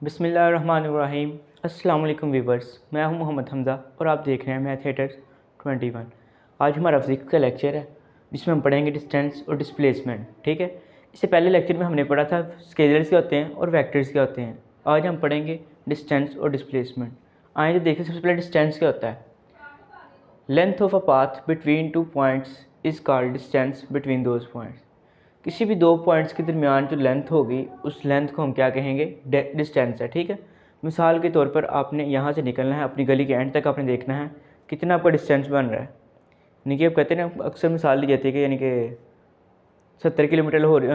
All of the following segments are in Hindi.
बिस्मिल्लाहिर्रहमानिर्रहीम। अस्सलाम वालेकुम व्यूवर्स, मैं हूं मोहम्मद हमज़ा और आप देख रहे हैं मैथ थिएटर 21। आज हमारा फिजिक्स का लेक्चर है जिसमें हम पढ़ेंगे डिस्टेंस और डिस्प्लेसमेंट। ठीक है, इससे पहले लेक्चर में हमने पढ़ा था स्केलर्स क्या होते हैं और वेक्टर्स क्या होते हैं। आज हम पढ़ेंगे डिस्टेंस और डिस्प्लेसमेंट। आइए तो देखिए, सबसे पहले डिस्टेंस क्या होता है। Length of a path between two points is called distance between those points. किसी भी दो पॉइंट्स के दरमियान जो लेंथ होगी उस लेंथ को हम क्या कहेंगे, डिस्टेंस है। ठीक है, मिसाल के तौर पर आपने यहाँ से निकलना है, अपनी गली के एंड तक आपने देखना है कितना आपका डिस्टेंस बन रहा है। यानी कि आप कहते हैं ना, अक्सर मिसाल दी जाती है कि यानी कि 70 किलोमीटर लाहौर,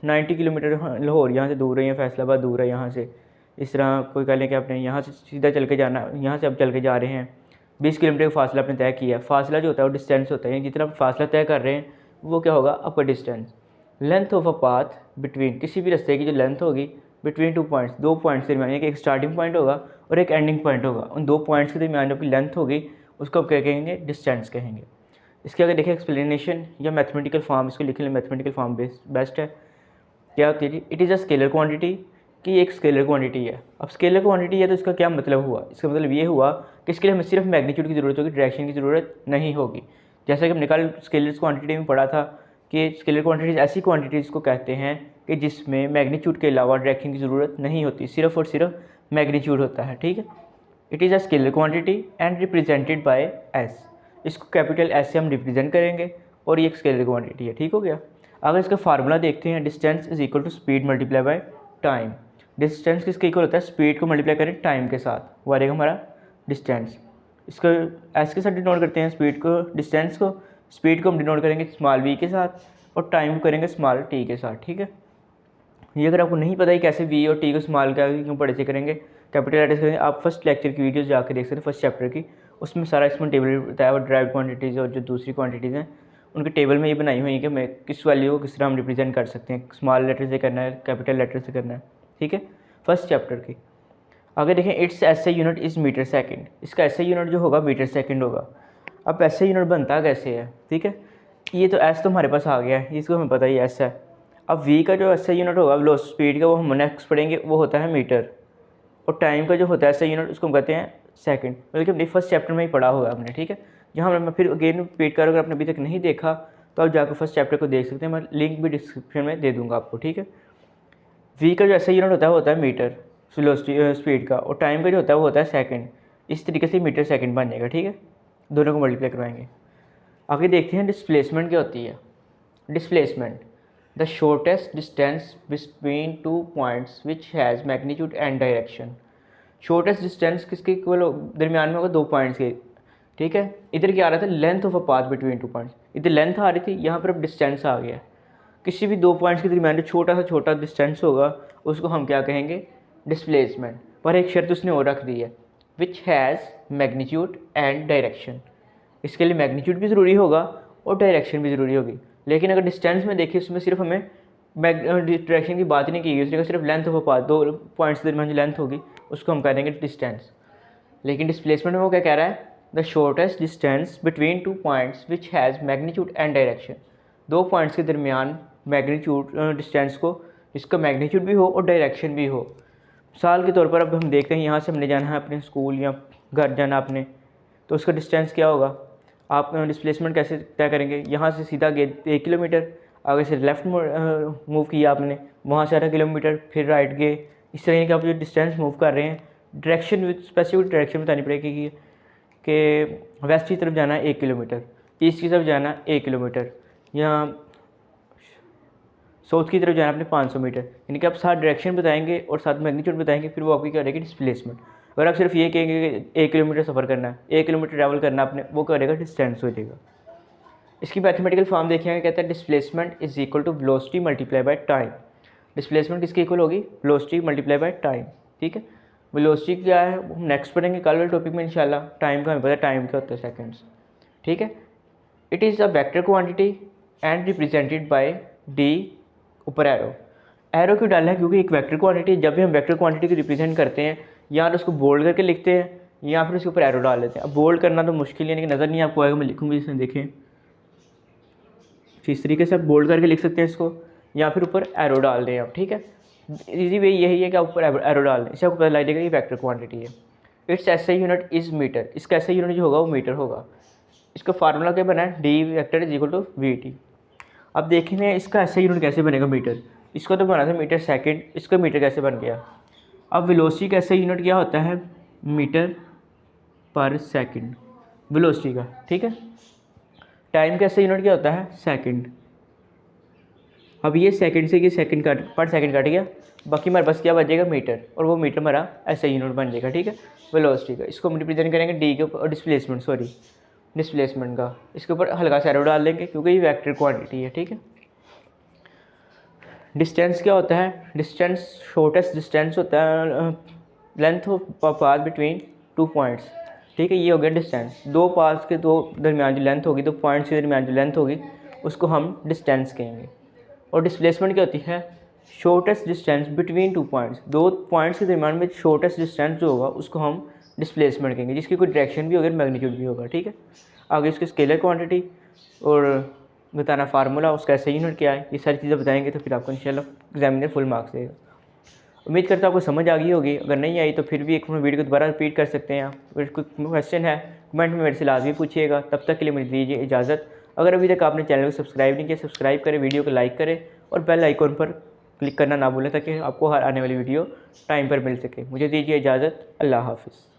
90 किलोमीटर लाहौर यहाँ से दूर है या फैसलाबाद दूर है यहाँ से। इस तरह कोई कह लें कि आपने यहाँ से सीधा चल के जाना, यहाँ से आप चल के जा रहे हैं, 20 किलोमीटर का फासला आपने तय किया है। फासला जो होता है वो डिस्टेंस होता है, जितना आप फासला तय कर रहे हैं वो क्या होगा, आपका distance. Length of a path between, किसी भी रास्ते की जो लेंथ होगी बिटवीन टू पॉइंट्स, दो पॉइंट्स के दरमियान, एक स्टार्टिंग पॉइंट होगा और एक एंडिंग पॉइंट होगा। उन दो पॉइंट्स के दरमियान जो की लेंथ होगी उसको आप क्या कहेंगे, डिस्टेंस कहेंगे। इसके अगर देखें एक्सप्लेनेशन या मैथमेटिकल फॉर्म, इसको लिखने में मैथमेटिकल फॉर्म बेस्ट है। क्या होती है जी, it is a scalar quantity, कि एक स्केलर क्वांटिटी है। अब स्केलर क्वांटिटी है तो इसका क्या मतलब हुआ, इसका मतलब ये हुआ कि इसके लिए हमें सिर्फ मैग्नीट्यूड की ज़रूरत होगी, डायरेक्शन की ज़रूरत नहीं होगी। जैसा कि हमने कल स्केलर क्वांटिटी में पढ़ा था कि स्केलर क्वांटिटीज़ ऐसी क्वांटिटीज़ को कहते हैं कि जिसमें मैग्नीट्यूड के अलावा डायरेक्शन की ज़रूरत नहीं होती, सिर्फ और सिर्फ मैग्नीट्यूड होता है। ठीक है, it is a scalar quantity and represented by S. इसको कैपिटल एस से हम रिप्रेजेंट करेंगे और ये एक स्केलर क्वांटिटी है। ठीक हो गया। अगर इसका फार्मूला देखते हैं, distance is equal to speed multiply by time. Distance किसके इक्वल होता है, स्पीड को मल्टीप्लाई करें टाइम के साथ, वो आ जाएगा हमारा डिस्टेंस। इसको एस के साथ डिनोट करते हैं स्पीड को, डिस्टेंस को। स्पीड को हम डिनोट करेंगे स्मॉल वी के साथ और टाइम को करेंगे स्मॉल टी के साथ। ठीक है, ये अगर आपको नहीं पता ही कैसे वी और टी को स्मॉल का क्यों पढ़े से करेंगे, कैपिटल लेटर्स करेंगे, आप फर्स्ट लेक्चर की वीडियोस जाकर देख सकते हैं, फर्स्ट चैप्टर की। उसमें सारा इसमें टेबल बताया हुआ, ड्राइव क्वांटिटीज़ और जो दूसरी क्वांटिटीज़ हैं उनके टेबल में ये बनाई हुई है कि मैं किस वैल्यू को किस तरह हम रिप्रेजेंट कर सकते हैं, स्मॉल लेटर से करना है, कैपिटल लेटर से करना है। ठीक है, फर्स्ट चैप्टर की। आगे देखें, its SI unit is metre second. इसका एसआई यूनिट जो होगा मीटर सेकंड होगा। अब एसआई यूनिट बनता कैसे है, ठीक है, ये तो एस तो हमारे पास आ गया है, इसको हमें पता ही एस है। अब वी का जो एसआई यूनिट होगा वेलोसिटी स्पीड का, वो हम नेक्स्ट पढ़ेंगे, वो होता है मीटर। और टाइम का जो होता है एसआई यूनिट, उसको हम कहते हैं सेकंड। बल्कि हमने फर्स्ट चैप्टर में ही पढ़ा होगा हमने। ठीक है, जहाँ मैं फिर अगेन रिपीट कर, अगर आपने अभी तक नहीं देखा तो आप जाकर फर्स्ट चैप्टर को देख सकते हैं, मैं लिंक भी डिस्क्रिप्शन में दे दूँगा आपको। ठीक है, वी का जो एसआई यूनिट होता है वो होता है मीटर वेलोसिटी स्पीड का, और टाइम का जो होता है वो होता है सेकंड। इस तरीके से मीटर सेकंड बन जाएगा। ठीक है, दोनों को मल्टीप्लाई करवाएंगे। आगे देखते हैं डिस्प्लेसमेंट क्या होती है। Displacement, the shortest distance between two points which has magnitude and direction. Shortest distance किसके इक्वल दरमियान में होगा, दो पॉइंट्स के। ठीक है, इधर क्या आ रहा था, length of a path between two points, इधर लेंथ आ रही थी, यहाँ पर अब डिस्टेंस आ गया। किसी भी दो पॉइंट्स के दरमियान जो छोटा डिस्टेंस होगा उसको हम क्या कहेंगे, डिस्प्लेसमेंट। पर एक शर्त उसने और रख दी है, which has magnitude and direction. इसके लिए मैग्नीट्यूड भी ज़रूरी होगा और डायरेक्शन भी ज़रूरी होगी। लेकिन अगर डिस्टेंस में देखिए, उसमें सिर्फ हमें डायरेक्शन की बात ही नहीं की गई, उसने सिर्फ लेंथ ऑफ अ पाथ, दो पॉइंट्स के दरमियान जो लेंथ होगी उसको हम कह देंगे डिस्टेंस। लेकिन डिस्प्लेसमेंट में वो क्या कह रहा है, the shortest distance between two points which has magnitude and direction. दो पॉइंट्स के दरमियान मैग्नीट्यूड डिस्टेंस को, जिसका मैग्नीट्यूड भी हो और डायरेक्शन भी हो। मिसाल के तौर पर अब हम देखते हैं, यहाँ से हमने जाना है अपने स्कूल या घर जाना आपने, तो उसका डिस्टेंस क्या होगा, आप डिस्प्लेसमेंट कैसे तय करेंगे। यहाँ से सीधा गए 1 किलोमीटर, आगे से लेफ़्ट मूव किया आपने, वहाँ से 18 किलोमीटर, फिर राइट गए। इस तरह के आप जो डिस्टेंस मूव कर रहे हैं, डायरेक्शन विद स्पेसिफिक डायरेक्शन बतानी पड़ेगी कि वेस्ट की तरफ जाना है 1 किलोमीटर, ईस्ट की तरफ जाना है 1 किलोमीटर, या साउथ की तरफ जाना अपने 500 मीटर। यानी कि आप साथ डायरेक्शन बताएंगे और साथ मैग्नीट्यूड बताएंगे, फिर वो आपकी क्या रहेगी, डिस्प्लेसमेंट। अगर आप सिर्फ ये कहेंगे कि 1 किलोमीटर सफ़र करना है, 1 किलोमीटर ट्रैवल करना आपने, वो करेगा डिस्टेंस हो जाएगा। इसकी मैथमेटिकल फॉर्म देखेंगे, कहता है displacement is equal to velocity multiply by time. Displacement किसके इक्वल होगी, वेलोसिटी मल्टीप्लाई बाय टाइम। ठीक है, वेलोसिटी क्या है वो हम नेक्स्ट पढ़ेंगे कल वाले टॉपिक में इंशाल्लाह। टाइम का हमें पता है, टाइम क्या होता है, सेकंड्स। ठीक है, it is a vector quantity and represented by D, ऊपर एरो क्यों डाला है, क्योंकि एक वेक्टर क्वांटिटी, जब भी हम वेक्टर क्वांटिटी को रिप्रेजेंट करते हैं या तो उसको बोल्ड करके लिखते हैं या फिर उसके ऊपर एरो डाल देते हैं। अब बोल्ड करना तो मुश्किल है, यानी कि नज़र नहीं आपको आएगा, मैं लिखूँगी इसमें देखें, इस तरीके से आप बोल्ड करके लिख सकते हैं इसको, या फिर ऊपर एरो डाल दें आप। ठीक है, इजी वे यही है कि आप ऊपर एरो डाल दें, इससे आपको पता लग जाएगा ये वेक्टर क्वांटिटी है। Its SI unit is metre, इसका एसआई यूनिट जो होगा वो मीटर होगा। इसका फार्मूला क्या बना है, D vector is equal to V T. अब देखेंगे इसका एसआई यूनिट कैसे बनेगा मीटर, इसको तो बना था मीटर सेकेंड, इसका मीटर कैसे बन गया। अब वेलोसिटी का एसआई यूनिट क्या होता है, मीटर पर सेकंड वेलोसिटी का, ठीक है। टाइम का एसआई यूनिट क्या होता है, सेकंड। अब ये सेकंड से ये सेकंड कट पर सेकंड कट गया, बाकी हमारे पास क्या बचेगा, मीटर, और वो मीटर हमारा एसआई यूनिट बन जाएगा, ठीक है, वेलोसिटी का। इसको हम रिप्रेजेंट करेंगे डी के ऊपर, डिस्प्लेसमेंट का, इसके ऊपर हल्का सा एरो डाल देंगे क्योंकि ये वेक्टर क्वांटिटी है, ठीक है। डिस्टेंस क्या होता है, डिस्टेंस शॉर्टेस्ट डिस्टेंस होता है, length of path between 2 points, ठीक है। ये हो गया डिस्टेंस, दो पाथ्स के दो दरमियान जो लेंथ होगी, दो पॉइंट्स के दरमियान जो लेंथ होगी उसको हम डिस्टेंस कहेंगे। और डिस्प्लेसमेंट क्या होती है, शॉर्टेस्ट डिस्टेंस बिटवीन 2 पॉइंट्स, दो पॉइंट्स के दरमियान में शॉर्टेस्ट डिस्टेंस जो होगा उसको हम डिस्प्लेसमेंट कहेंगे, जिसकी कोई डायरेक्शन भी होगी, मैग्नीट्यूड भी होगा, ठीक है। आगे उसकी स्केलर क्वांटिटी और बताना फार्मूला, उसका एसआई यूनिट क्या है, ये सारी चीज़ें बताएंगे तो फिर आपको इंशाल्लाह एग्जामिनर फुल मार्क्स देगा। उम्मीद करता हूँ आपको समझ आ गई होगी, अगर नहीं आई तो फिर भी एक वीडियो को दोबारा रिपीट कर सकते हैं आप। अगर कोई क्वेश्चन है कमेंट में मेरे से लाजमी पूछिएगा। तब तक के लिए मुझे दीजिए इजाज़त। अगर अभी तक आपने चैनल को सब्सक्राइब नहीं किया, सब्सक्राइब करें, वीडियो को लाइक करें और बेल आइकॉन पर क्लिक करना ना भूलें ताकि आपको हर आने वाली वीडियो टाइम पर मिल सके। मुझे दीजिए इजाज़त, अल्लाह हाफ़िज़।